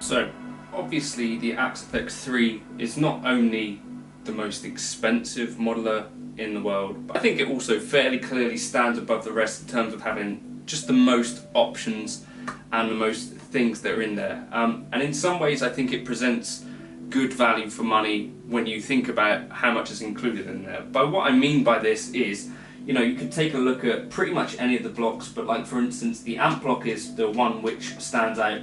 So obviously the Axe 3 is not only the most expensive modeler in the world, but I think it also fairly clearly stands above the rest in terms of having just the most options and the most things that are in there. And in some ways I think it presents good value for money when you think about how much is included in there. But what I mean by this is, you could take a look at pretty much any of the blocks, but like for instance the amp block is the one which stands out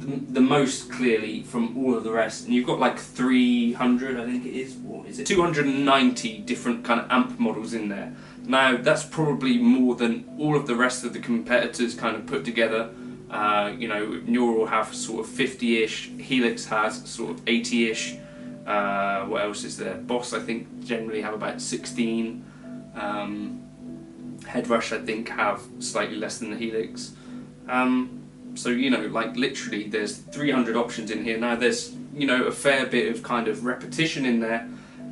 the most clearly from all of the rest, and you've got like 300, I think it is, what is it, 290 different kind of amp models in there. Now that's probably more than all of the rest of the competitors kind of put together. Neural have sort of 50-ish, Helix has sort of 80-ish, what else is there? Boss I think generally have about 16, Headrush I think have slightly less than the Helix. So like literally there's 300 options in here. Now there's a fair bit of kind of repetition in there,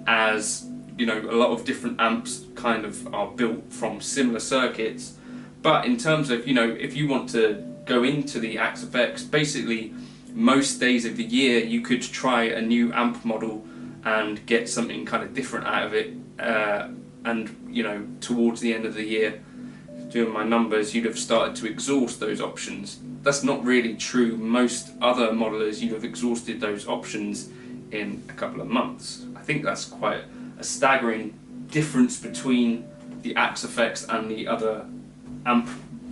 as a lot of different amps kind of are built from similar circuits. But in terms of if you want to go into the Axe FX, basically most days of the year you could try a new amp model and get something kind of different out of it, and towards the end of the year, doing my numbers, you'd have started to exhaust those options. That's not really true. Most other modelers, you'd have exhausted those options in a couple of months. I think that's quite a staggering difference between the Axe FX and the other amp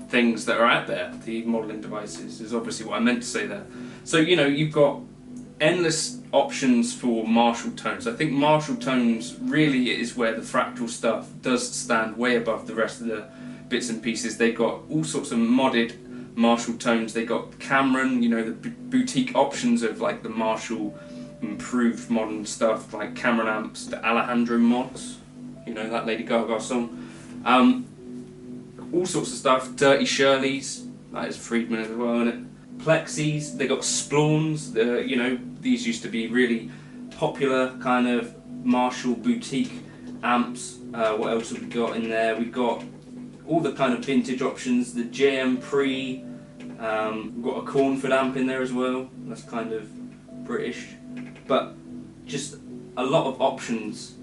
things that are out there. The modelling devices is obviously what I meant to say there. So you've got endless options for Marshall tones. I think Marshall tones really is where the fractal stuff does stand way above the rest of the bits and pieces. They got all sorts of modded Marshall tones. They got Cameron, the boutique options of like the Marshall improved modern stuff like Cameron amps, the Alejandro mods, that Lady Gaga song, all sorts of stuff. Dirty Shirley's, that is Friedman as well, isn't it? Plexis, they got Splawns, these used to be really popular kind of Marshall boutique amps. What else have we got in there? We've got all the kind of vintage options, the JM Pre, we've got a Cornford amp in there as well, that's kind of British, but just a lot of options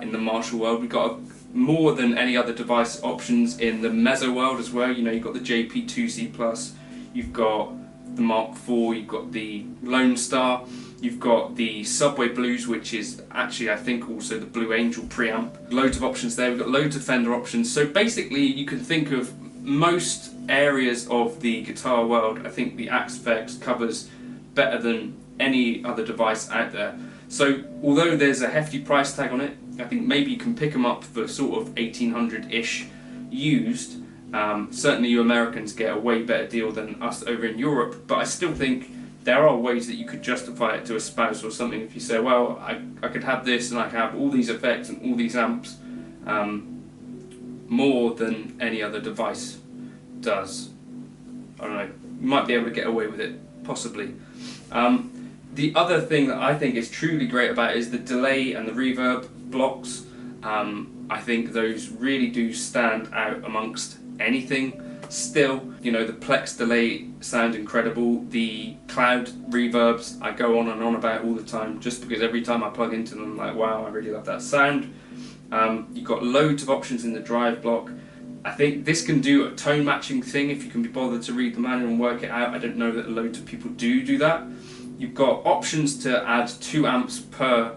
in the Marshall world. We've got more than any other device options in the Mezzo world as well. You've got the JP2C Plus, you've got the Mark IV, you've got the Lone Star, you've got the Subway Blues, which is actually I think also the Blue Angel preamp. Loads of options there, we've got loads of Fender options. So basically you can think of most areas of the guitar world. I think the Axe FX covers better than any other device out there. So although there's a hefty price tag on it, I think maybe you can pick them up for sort of 1800-ish used. Certainly you Americans get a way better deal than us over in Europe, but I still think there are ways that you could justify it to a spouse or something. If you say, well, I could have this and I could have all these effects and all these amps, more than any other device does. I don't know, you might be able to get away with it, possibly. The other thing that I think is truly great about it is the delay and the reverb blocks. I think those really do stand out amongst anything. Still, the Plex delay sounds incredible. The cloud reverbs I go on and on about all the time, just because every time I plug into them I'm like, wow, I really love that sound. You've got loads of options in the drive block. I think this can do a tone matching thing if you can be bothered to read the manual and work it out. I don't know that loads of people do that. You've got options to add 2 amps per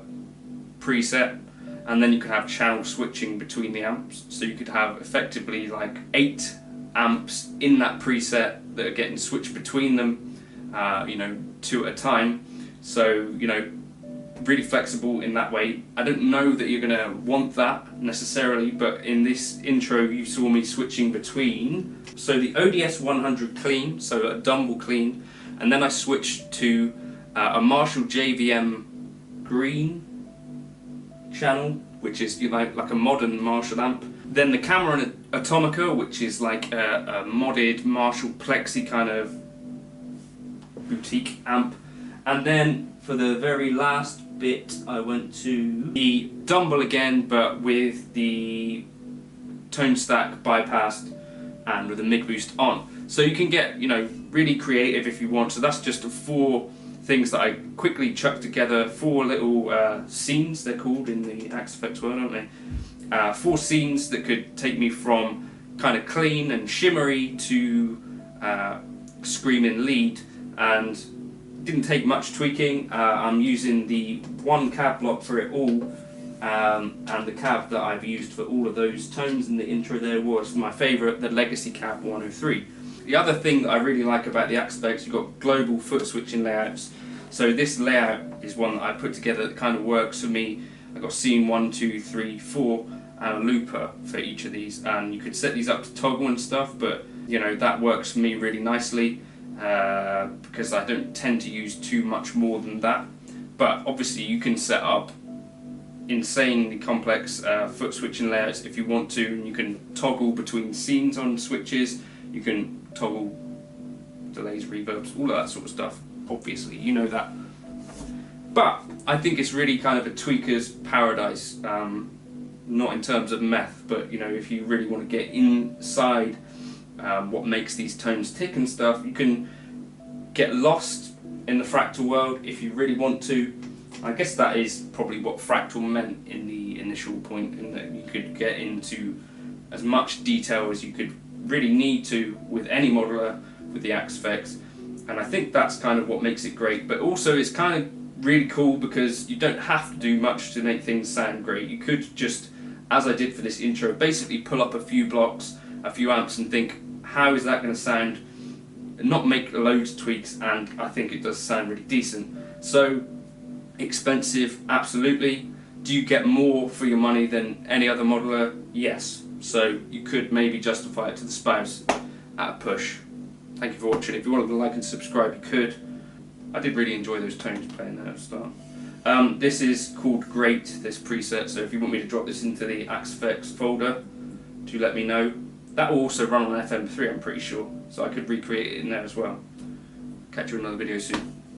preset, and then you can have channel switching between the amps. So you could have effectively like 8 amps in that preset that are getting switched between them, 2 at a time. So, really flexible in that way. I don't know that you're going to want that necessarily, but in this intro you saw me switching between. So the ODS 100 clean, so a Dumble clean, and then I switched to a Marshall JVM green channel, which is like a modern Marshall amp. Then the Cameron Atomica, which is like a modded Marshall Plexi kind of boutique amp. And then for the very last bit I went to the Dumble again, but with the tone stack bypassed and with a mid boost on. So you can get really creative if you want. So that's just 4 things that I quickly chucked together, 4 little scenes, they're called in the Axe Effects world, aren't they? 4 scenes that could take me from kind of clean and shimmery to screaming lead, and didn't take much tweaking. I'm using the 1 cab block for it all, and the cab that I've used for all of those tones in the intro there was my favourite, the Legacy Cab 103. The other thing that I really like about the Axe Effects, you've got global foot switching layouts. So this layout is one that I put together that kind of works for me. I've got scene 1, 2, 3, 4 and a looper for each of these, and you could set these up to toggle and stuff, but you know, that works for me really nicely because I don't tend to use too much more than that. But obviously you can set up insanely complex foot switching layouts if you want to, and you can toggle between scenes on switches, you can toggle delays, reverbs, all of that sort of stuff. Obviously, you know that. But I think it's really kind of a tweaker's paradise, not in terms of meth, but you know, if you really want to get inside what makes these tones tick and stuff, you can get lost in the fractal world if you really want to. I guess that is probably what fractal meant in the initial point, in that you could get into as much detail as you could really need to with any modeler with the Axe Effects, and I think that's kind of what makes it great. But also it's kind of really cool because you don't have to do much to make things sound great. You could just, as I did for this intro, basically pull up a few blocks, a few amps and think, how is that going to sound? Not make loads of tweaks, and I think it does sound really decent. So expensive, absolutely. Do you get more for your money than any other modeler? Yes. So you could maybe justify it to the spouse at a push. Thank you for watching. If you wanted to like and subscribe, you could. I did really enjoy those tones playing there at the start. This is called Great, this preset, so if you want me to drop this into the Axe Effects folder, do let me know. That will also run on FM3, I'm pretty sure, so I could recreate it in there as well. Catch you in another video soon.